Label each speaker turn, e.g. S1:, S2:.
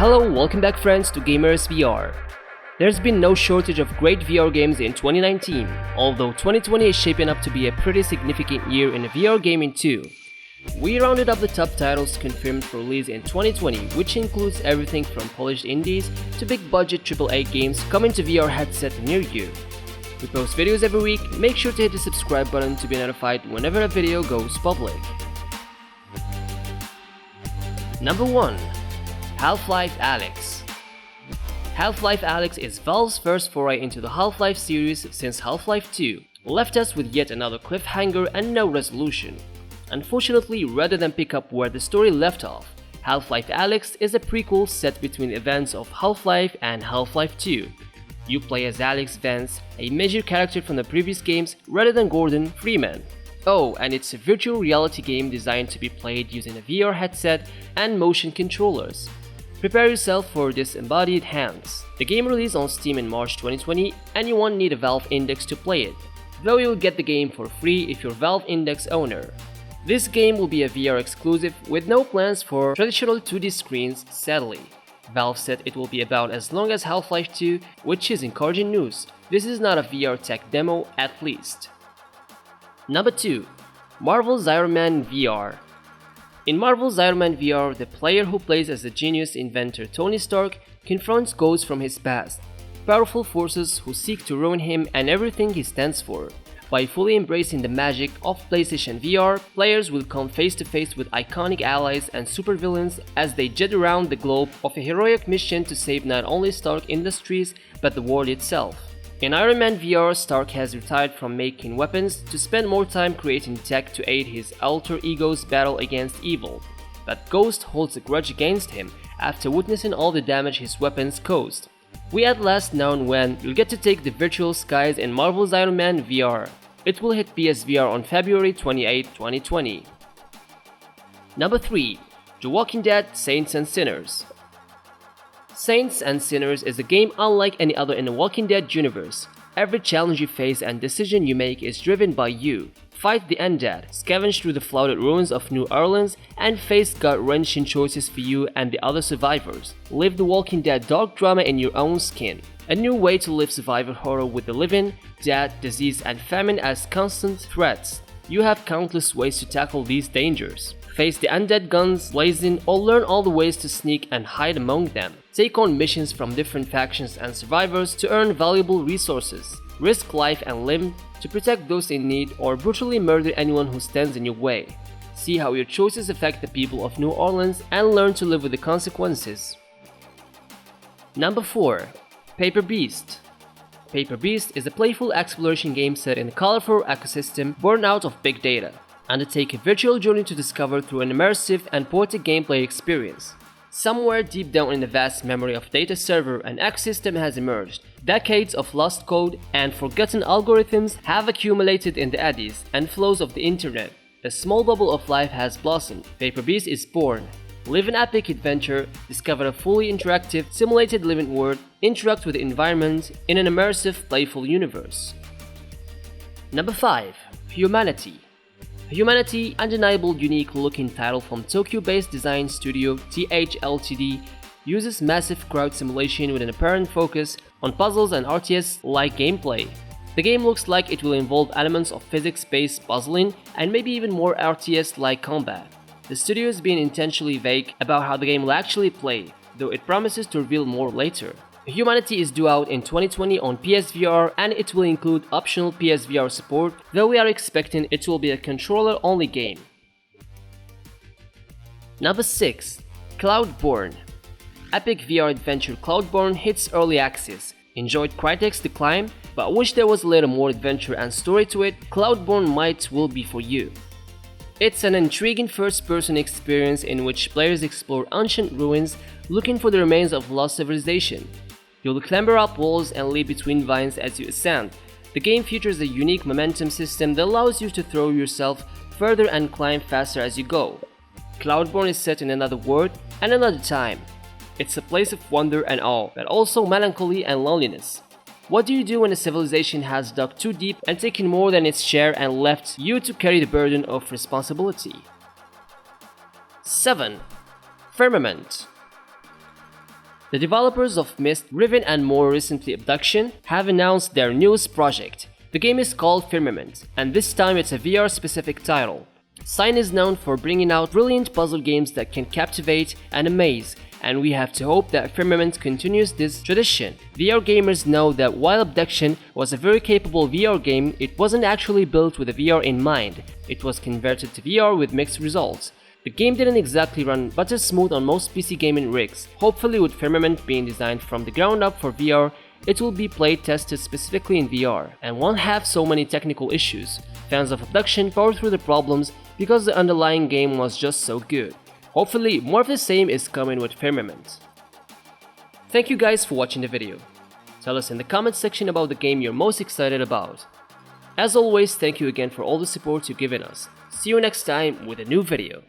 S1: Hello, welcome back friends to Gamers VR. There's been no shortage of great VR games in 2019, although 2020 is shaping up to be a pretty significant year in VR gaming too. We rounded up the top titles confirmed for release in 2020, which includes everything from polished indies to big budget AAA games coming to VR headset near you. We post videos every week, make sure to hit the subscribe button to be notified whenever a video goes public. Number 1. Half-Life Alyx. Half-Life Alyx is Valve's first foray into the Half-Life series since Half-Life 2 left us with yet another cliffhanger and no resolution. Unfortunately, rather than pick up where the story left off, Half-Life Alyx is a prequel set between events of Half-Life and Half-Life 2. You play as Alyx Vance, a major character from the previous games, rather than Gordon Freeman. Oh, and it's a virtual reality game designed to be played using a VR headset and motion controllers. Prepare yourself for disembodied hands. The game released on Steam in March 2020 and you won't need a Valve Index to play it, though you'll get the game for free if you're a Valve Index owner. This game will be a VR exclusive with no plans for traditional 2D screens, sadly. Valve said it will be about as long as Half-Life 2, which is encouraging news. This is not a VR tech demo at least. Number 2. Marvel's Iron Man VR. In Marvel's Iron Man VR, the player who plays as the genius inventor Tony Stark confronts ghosts from his past, powerful forces who seek to ruin him and everything he stands for. By fully embracing the magic of PlayStation VR, players will come face to face with iconic allies and supervillains as they jet around the globe of a heroic mission to save not only Stark Industries but the world itself. In Iron Man VR, Stark has retired from making weapons to spend more time creating tech to aid his alter ego's battle against evil. But Ghost holds a grudge against him after witnessing all the damage his weapons caused. We at last know when you'll get to take the virtual skies in Marvel's Iron Man VR. It will hit PSVR on February 28, 2020. Number 3. The Walking Dead Saints and Sinners. Saints and Sinners is a game unlike any other in the Walking Dead universe. Every challenge you face and decision you make is driven by you. Fight the undead, scavenge through the flooded ruins of New Orleans, and face gut-wrenching choices for you and the other survivors. Live the Walking Dead dark drama in your own skin. A new way to live survival horror with the living, death, disease, and famine as constant threats. You have countless ways to tackle these dangers. Face the undead guns blazing or learn all the ways to sneak and hide among them. Take on missions from different factions and survivors to earn valuable resources. Risk life and limb to protect those in need or brutally murder anyone who stands in your way. See how your choices affect the people of New Orleans and learn to live with the consequences. Number 4. Paper Beast. Paper Beast is a playful exploration game set in a colorful ecosystem born out of big data. Undertake a virtual journey to discover through an immersive and poetic gameplay experience. Somewhere deep down in the vast memory of data server, an ecosystem has emerged. Decades of lost code and forgotten algorithms have accumulated in the eddies and flows of the internet. A small bubble of life has blossomed. Paper Beast is born. Live an epic adventure, discover a fully interactive, simulated living world, interact with the environment in an immersive, playful universe. Number 5. Humanity. Humanity, undeniable unique-looking title from Tokyo-based design studio TH Ltd, uses massive crowd simulation with an apparent focus on puzzles and RTS-like gameplay. The game looks like it will involve elements of physics-based puzzling and maybe even more RTS-like combat. The studio is being intentionally vague about how the game will actually play, though it promises to reveal more later. Humanity is due out in 2020 on PSVR and it will include optional PSVR support, though we are expecting it will be a controller-only game. Number 6. Cloudborn. Epic VR adventure Cloudborn hits early access. Enjoyed Crytek's The Climb, but wish there was a little more adventure and story to it, Cloudborn will be for you. It's an intriguing first-person experience in which players explore ancient ruins looking for the remains of lost civilization. You'll clamber up walls and leap between vines as you ascend. The game features a unique momentum system that allows you to throw yourself further and climb faster as you go. Cloudborn is set in another world and another time. It's a place of wonder and awe, but also melancholy and loneliness. What do you do when a civilization has dug too deep and taken more than its share and left you to carry the burden of responsibility? 7. Firmament. The developers of Myst, Riven and more recently Abduction have announced their newest project. The game is called Firmament, and this time it's a VR specific title. Sign is known for bringing out brilliant puzzle games that can captivate and amaze, and we have to hope that Firmament continues this tradition. VR gamers know that while Abduction was a very capable VR game, it wasn't actually built with a VR in mind. It was converted to VR with mixed results. The game didn't exactly run butter smooth on most PC gaming rigs. Hopefully with Firmament being designed from the ground up for VR, it will be play tested specifically in VR and won't have so many technical issues. Fans of Abduction powered through the problems because the underlying game was just so good. Hopefully more of the same is coming with Firmament. Thank you guys for watching the video. Tell us in the comment section about the game you're most excited about. As always, thank you again for all the support you've given us. See you next time with a new video.